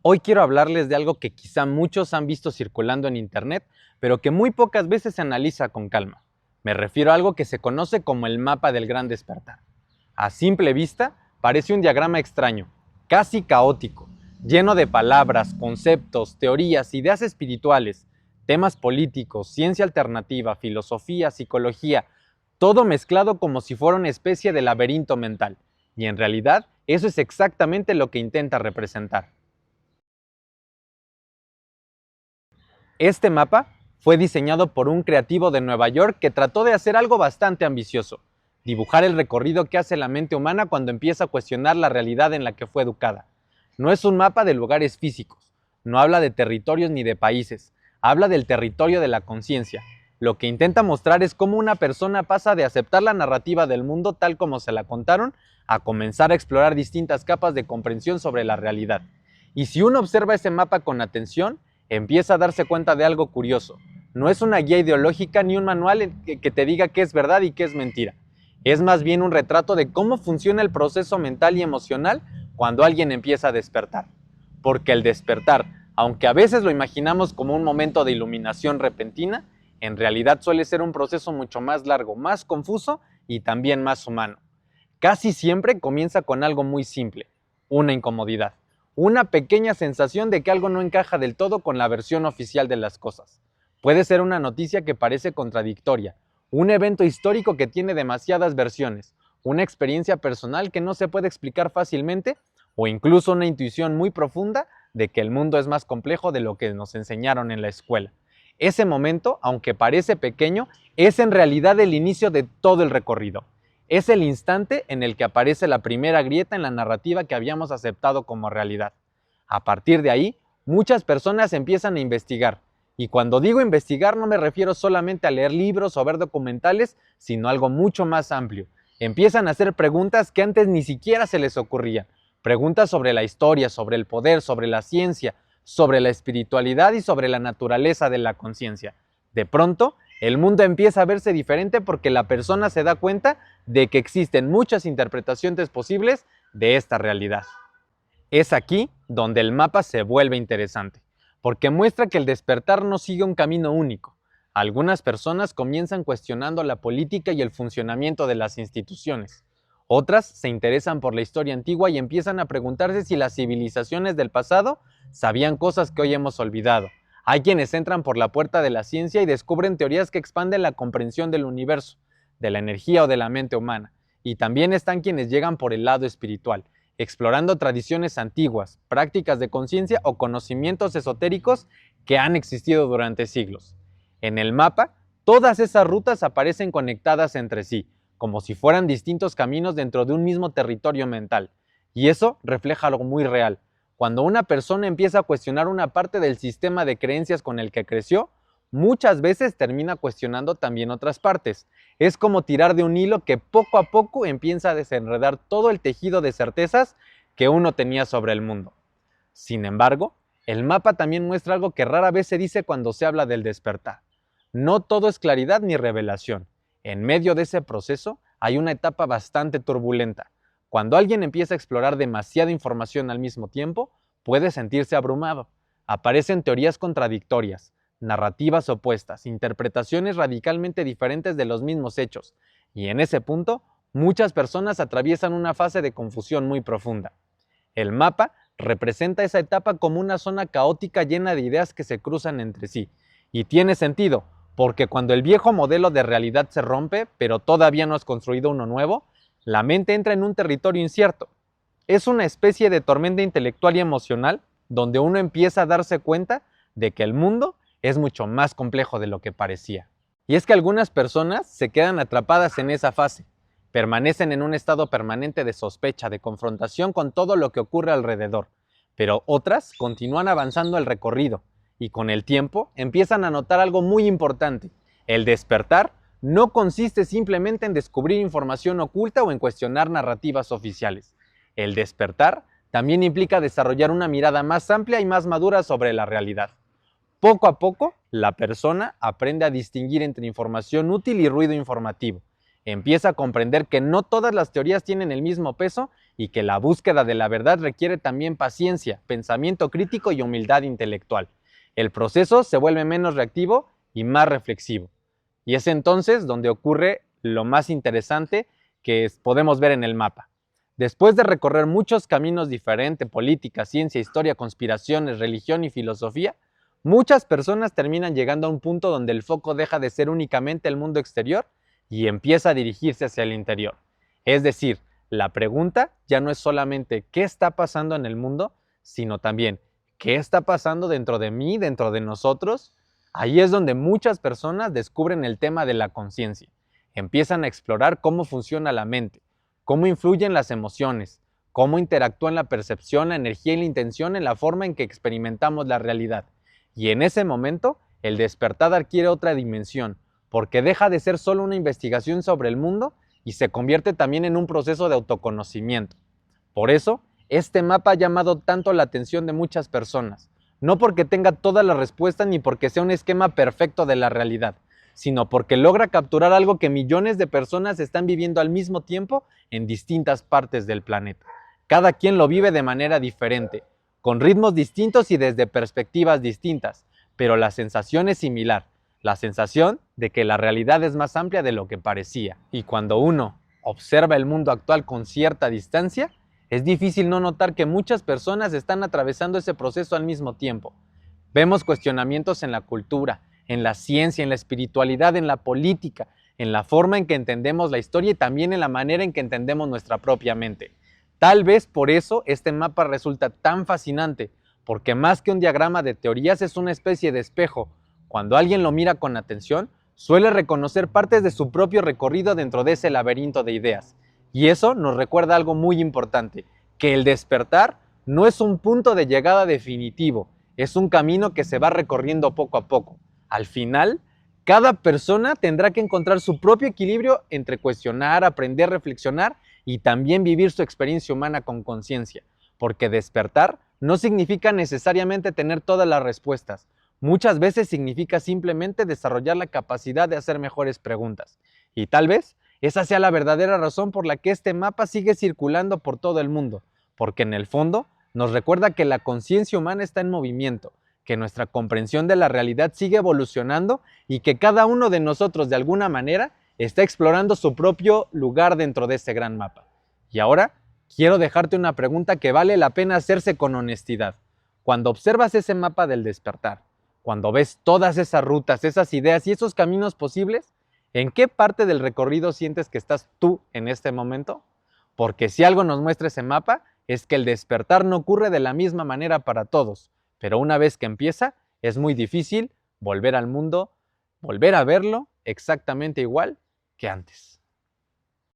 Hoy quiero hablarles de algo que quizá muchos han visto circulando en internet, pero que muy pocas veces se analiza con calma. Me refiero a algo que se conoce como el mapa del Gran Despertar. A simple vista, parece un diagrama extraño, casi caótico, lleno de palabras, conceptos, teorías, ideas espirituales, temas políticos, ciencia alternativa, filosofía, psicología, todo mezclado como si fuera una especie de laberinto mental. Y en realidad, eso es exactamente lo que intenta representar. Este mapa fue diseñado por un creativo de Nueva York que trató de hacer algo bastante ambicioso: dibujar el recorrido que hace la mente humana cuando empieza a cuestionar la realidad en la que fue educada. No es un mapa de lugares físicos, no habla de territorios ni de países, habla del territorio de la conciencia. Lo que intenta mostrar es cómo una persona pasa de aceptar la narrativa del mundo tal como se la contaron a comenzar a explorar distintas capas de comprensión sobre la realidad. Y si uno observa ese mapa con atención, empieza a darse cuenta de algo curioso. No es una guía ideológica ni un manual que te diga qué es verdad y qué es mentira. Es más bien un retrato de cómo funciona el proceso mental y emocional cuando alguien empieza a despertar. Porque el despertar, aunque a veces lo imaginamos como un momento de iluminación repentina, en realidad suele ser un proceso mucho más largo, más confuso y también más humano. Casi siempre comienza con algo muy simple: una incomodidad, una pequeña sensación de que algo no encaja del todo con la versión oficial de las cosas. Puede ser una noticia que parece contradictoria, un evento histórico que tiene demasiadas versiones, una experiencia personal que no se puede explicar fácilmente, o incluso una intuición muy profunda de que el mundo es más complejo de lo que nos enseñaron en la escuela. Ese momento, aunque parece pequeño, es en realidad el inicio de todo el recorrido. Es el instante en el que aparece la primera grieta en la narrativa que habíamos aceptado como realidad. A partir de ahí, muchas personas empiezan a investigar. Y cuando digo investigar, no me refiero solamente a leer libros o ver documentales, sino algo mucho más amplio. Empiezan a hacer preguntas que antes ni siquiera se les ocurrían. Preguntas sobre la historia, sobre el poder, sobre la ciencia, sobre la espiritualidad y sobre la naturaleza de la conciencia. De pronto, el mundo empieza a verse diferente porque la persona se da cuenta de que existen muchas interpretaciones posibles de esta realidad. Es aquí donde el mapa se vuelve interesante, porque muestra que el despertar no sigue un camino único. Algunas personas comienzan cuestionando la política y el funcionamiento de las instituciones. Otras se interesan por la historia antigua y empiezan a preguntarse si las civilizaciones del pasado sabían cosas que hoy hemos olvidado. Hay quienes entran por la puerta de la ciencia y descubren teorías que expanden la comprensión del universo, de la energía o de la mente humana. Y también están quienes llegan por el lado espiritual, explorando tradiciones antiguas, prácticas de conciencia o conocimientos esotéricos que han existido durante siglos. En el mapa, todas esas rutas aparecen conectadas entre sí, como si fueran distintos caminos dentro de un mismo territorio mental. Y eso refleja algo muy real. Cuando una persona empieza a cuestionar una parte del sistema de creencias con el que creció, muchas veces termina cuestionando también otras partes. Es como tirar de un hilo que poco a poco empieza a desenredar todo el tejido de certezas que uno tenía sobre el mundo. Sin embargo, el mapa también muestra algo que rara vez se dice cuando se habla del despertar. No todo es claridad ni revelación. En medio de ese proceso hay una etapa bastante turbulenta. Cuando alguien empieza a explorar demasiada información al mismo tiempo, puede sentirse abrumado. Aparecen teorías contradictorias, narrativas opuestas, interpretaciones radicalmente diferentes de los mismos hechos, y en ese punto, muchas personas atraviesan una fase de confusión muy profunda. El mapa representa esa etapa como una zona caótica llena de ideas que se cruzan entre sí, y tiene sentido, porque cuando el viejo modelo de realidad se rompe, pero todavía no has construido uno nuevo, la mente entra en un territorio incierto. Es una especie de tormenta intelectual y emocional donde uno empieza a darse cuenta de que el mundo es mucho más complejo de lo que parecía. Y es que algunas personas se quedan atrapadas en esa fase, permanecen en un estado permanente de sospecha, de confrontación con todo lo que ocurre alrededor, pero otras continúan avanzando el recorrido y con el tiempo empiezan a notar algo muy importante: el despertar no consiste simplemente en descubrir información oculta o en cuestionar narrativas oficiales. El despertar también implica desarrollar una mirada más amplia y más madura sobre la realidad. Poco a poco, la persona aprende a distinguir entre información útil y ruido informativo. Empieza a comprender que no todas las teorías tienen el mismo peso y que la búsqueda de la verdad requiere también paciencia, pensamiento crítico y humildad intelectual. El proceso se vuelve menos reactivo y más reflexivo. Y es entonces donde ocurre lo más interesante que podemos ver en el mapa. Después de recorrer muchos caminos diferentes, política, ciencia, historia, conspiraciones, religión y filosofía, muchas personas terminan llegando a un punto donde el foco deja de ser únicamente el mundo exterior y empieza a dirigirse hacia el interior. Es decir, la pregunta ya no es solamente qué está pasando en el mundo, sino también qué está pasando dentro de mí, dentro de nosotros. Ahí es donde muchas personas descubren el tema de la conciencia. Empiezan a explorar cómo funciona la mente, cómo influyen las emociones, cómo interactúan la percepción, la energía y la intención en la forma en que experimentamos la realidad. Y en ese momento, el despertar adquiere otra dimensión, porque deja de ser solo una investigación sobre el mundo y se convierte también en un proceso de autoconocimiento. Por eso, este mapa ha llamado tanto la atención de muchas personas, no porque tenga todas las respuestas ni porque sea un esquema perfecto de la realidad, sino porque logra capturar algo que millones de personas están viviendo al mismo tiempo en distintas partes del planeta. Cada quien lo vive de manera diferente, con ritmos distintos y desde perspectivas distintas, pero la sensación es similar, la sensación de que la realidad es más amplia de lo que parecía. Y cuando uno observa el mundo actual con cierta distancia, es difícil no notar que muchas personas están atravesando ese proceso al mismo tiempo. Vemos cuestionamientos en la cultura, en la ciencia, en la espiritualidad, en la política, en la forma en que entendemos la historia y también en la manera en que entendemos nuestra propia mente. Tal vez por eso este mapa resulta tan fascinante, porque más que un diagrama de teorías es una especie de espejo. Cuando alguien lo mira con atención, suele reconocer partes de su propio recorrido dentro de ese laberinto de ideas. Y eso nos recuerda algo muy importante, que el despertar no es un punto de llegada definitivo, es un camino que se va recorriendo poco a poco. Al final, cada persona tendrá que encontrar su propio equilibrio entre cuestionar, aprender, reflexionar y también vivir su experiencia humana con conciencia, porque despertar no significa necesariamente tener todas las respuestas. Muchas veces significa simplemente desarrollar la capacidad de hacer mejores preguntas. Y tal vez esa sea la verdadera razón por la que este mapa sigue circulando por todo el mundo, porque en el fondo nos recuerda que la conciencia humana está en movimiento, que nuestra comprensión de la realidad sigue evolucionando y que cada uno de nosotros de alguna manera está explorando su propio lugar dentro de ese gran mapa. Y ahora quiero dejarte una pregunta que vale la pena hacerse con honestidad. Cuando observas ese mapa del despertar, cuando ves todas esas rutas, esas ideas y esos caminos posibles, ¿en qué parte del recorrido sientes que estás tú en este momento? Porque si algo nos muestra ese mapa, es que el despertar no ocurre de la misma manera para todos, pero una vez que empieza, es muy difícil volver al mundo, volver a verlo exactamente igual que antes.